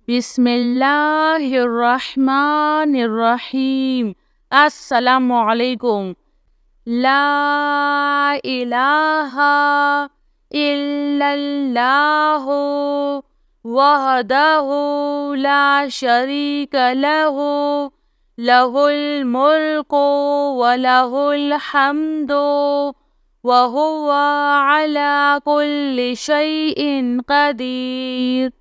बिस्मिल्लाहिर्रहमानिर्रहीम। अस्सलामुअलैकुम। ला इलाहा इल्लल्लाहु वहदहु ला शरीक लहु लहुल मुल्कु व लहुल हम्दु व हुवा अला कुल्लि शैइन क़दीर।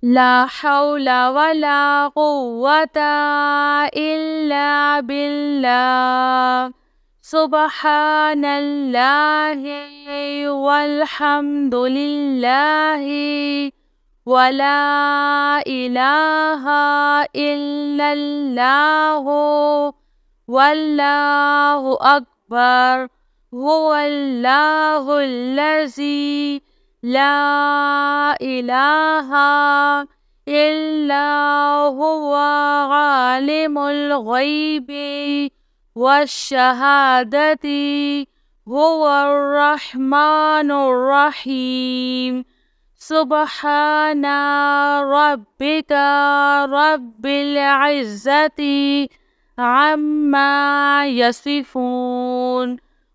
ला हौला वला कुव्वता इल्ला बिल्लाह। सुब्हानल्लाहि वल्हम्दुलिल्लाहि वला इलाहा इल्लल्लाहु वल्लाहु अकबर। हुवल्लाहुल्लज़ी ला इलाहा इल्ला हुवा आलिमुल ग़ैबि वश्शहादति हुवर रहमानुर रहीम। सुब्हाना रब्बिका रब्बिल इज़्ज़ति अम्मा यसिफून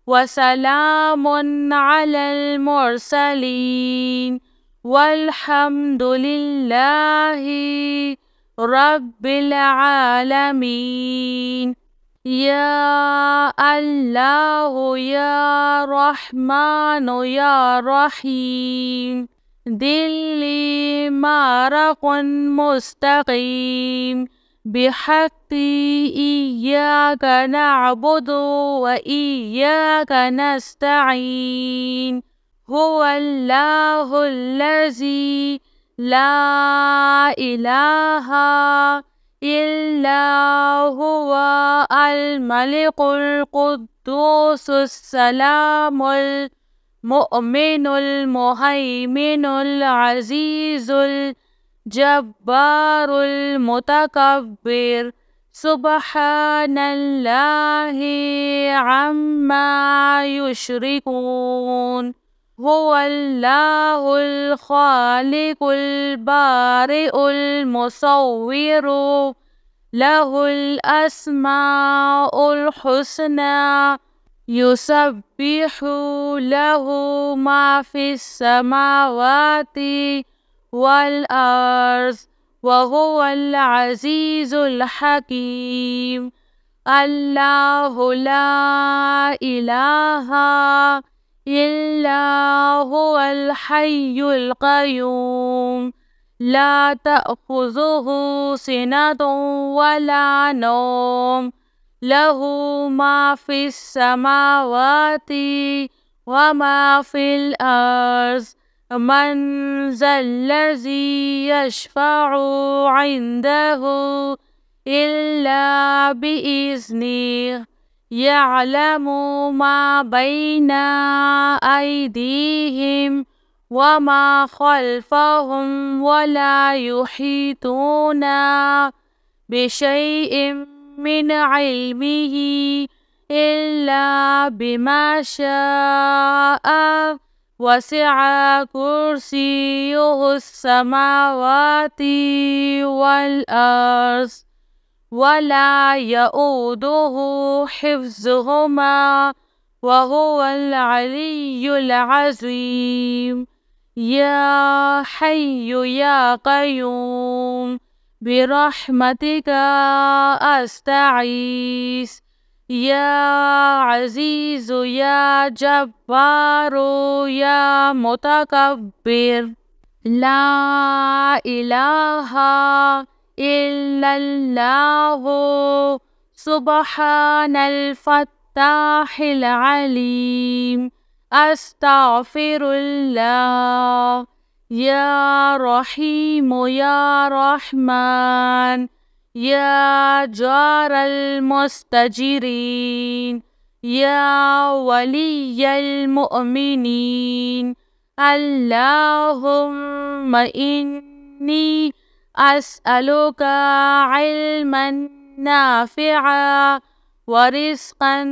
वसलामुन अलल मुरसलीन वल्हम्दुलिल्लाहि रब्बिल आलमीन। या अल्लाहु या रहमानु या रहीम। दिल्ली मारकुन मुस्तकीम बिहक्की इय्याका नअबुदु व इय्याका नस्तईन। हुवल्लाहुल्लज़ी ला इलाहा इल्ला हुवा अल मलिकुल कुद्दूसुस सलामुल मुअमिनुल मुहैमिनुल अज़ीज़ुल जब्बारुल मुतकब्बिर। सुब्हानल्लाहि अम्मा युश्रिकून। हुवल्लाहुल खालिकुल बारिउल मुसव्विरु लहुल अस्माउल हुस्ना युसब्बिहु लहु मा फिस समावाति वल अर्ज़ व हुवल अज़ीज़ुल हकीम। अल्लाहु ला इलाहा इल्ला हुवल हय्युल क़य्यूम। ला तअख़ुज़ुहु सिनतुन वला नौम। लहु मा फिस समावाति व मा फिल अर्ज़। मन ज़ल्लज़ी यशफ़अु इंदहु इल्ला बिइज़्निहि। यअलमु मा बैना अयदीहिम व मा ख़ल्फ़हुम वला युहीतूना बिशैइन मिन इल्मिही इल्ला बिमा शाअ। वसिअ कुर्सियुहुस समावाति वल अर्ज़ वला यऊदुहु हिफ्ज़ुहुमा व हुवल अलिय्युल अज़ीम। या हय्यु या क़य्यूम बिरहमतिका अस्तगीस। या अज़ीज़ु या जब्बारु या मुतकब्बिर। ला इलाहा इल्लल्लाहु सुब्हानल फ़त्ताहिल अलीम। अस्तग़फ़िरुल्लाह। या रहीमु या रहमान या जारल मुस्तजिरीन या वलिय्यल मुअमिनीन। अल्लाहुम्मा इन्नी अस्अलुका इल्मन नाफ़िअ व रिज़्क़न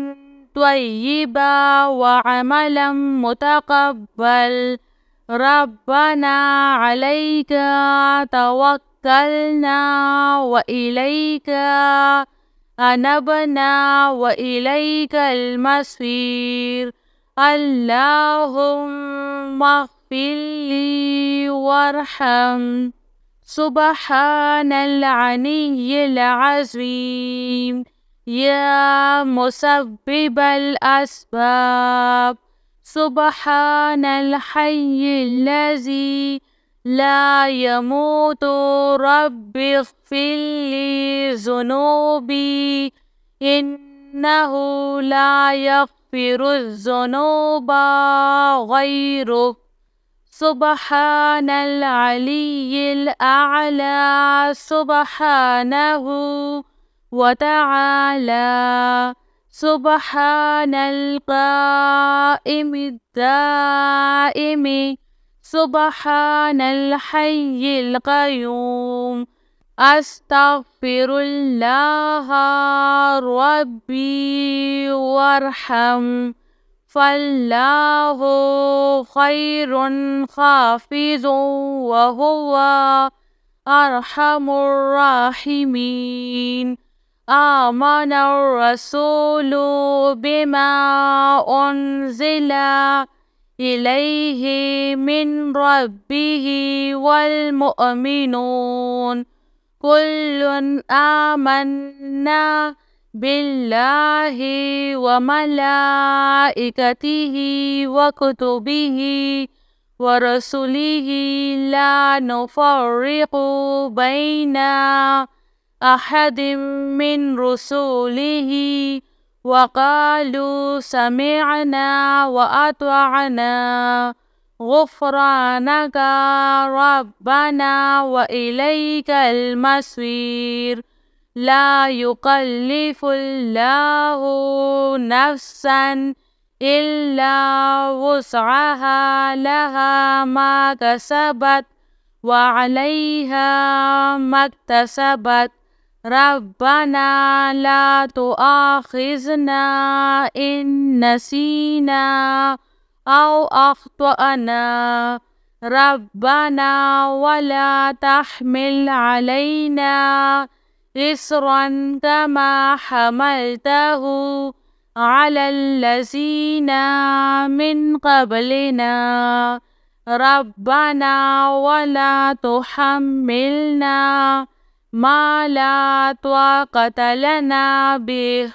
त्वय्यिबा व अमलन मुतक़ब्बल। रब्बना अलैका तवक्कलना توكلنا وإليك أنبنا وإليك المصير. اللهم اغفر لي وارحم. سبحان العلي العظيم. يا مسبب الأسباب. سبحان الحي الذي لا يموت. رب اغفر لي ذنوبي إنه لا يغفر الذنوب غيرك. سبحان العلي الأعلى سبحانه وتعالى. سبحان القائم الدائم. سبحان الحي القيوم. أستغفر الله ربي وارحم. فالله خير حافظ وهو أرحم الراحمين. آمن الرسول بما أنزل إليه من ربه والمؤمنون كل آمنا بالله وملائكته وكتبه ورسله لا نفرق بين أحد من رسله وقالوا سمعنا وأطعنا غفرانك ربنا وإليك المصير. لا يكلف الله نفسا إلا وسعها لها ما كسبت وعليها ما اكتسبت. ربنا لا تؤاخذنا إن نسينا أو أخطأنا. ربنا ولا تحمل علينا إصرا كما حملته على الذين من قبلنا. ربنا ولا تحملنا ما لا طاقة لنا به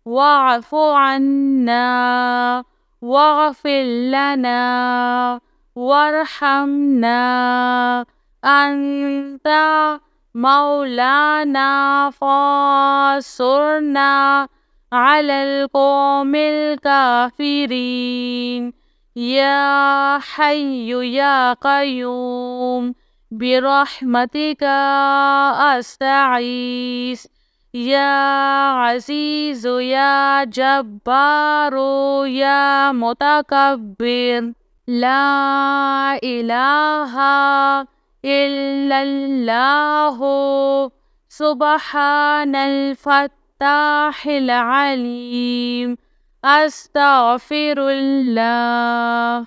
واعف عنا واغفر لنا وارحمنا. أنت مولانا فانصرنا على القوم الكافرين. يا حي يا قيوم برحمتك أستغيث. يا عزيز يا جبار يا متكبر. لا إله إلا الله. سبحان الفتاح العليم. أستغفر الله.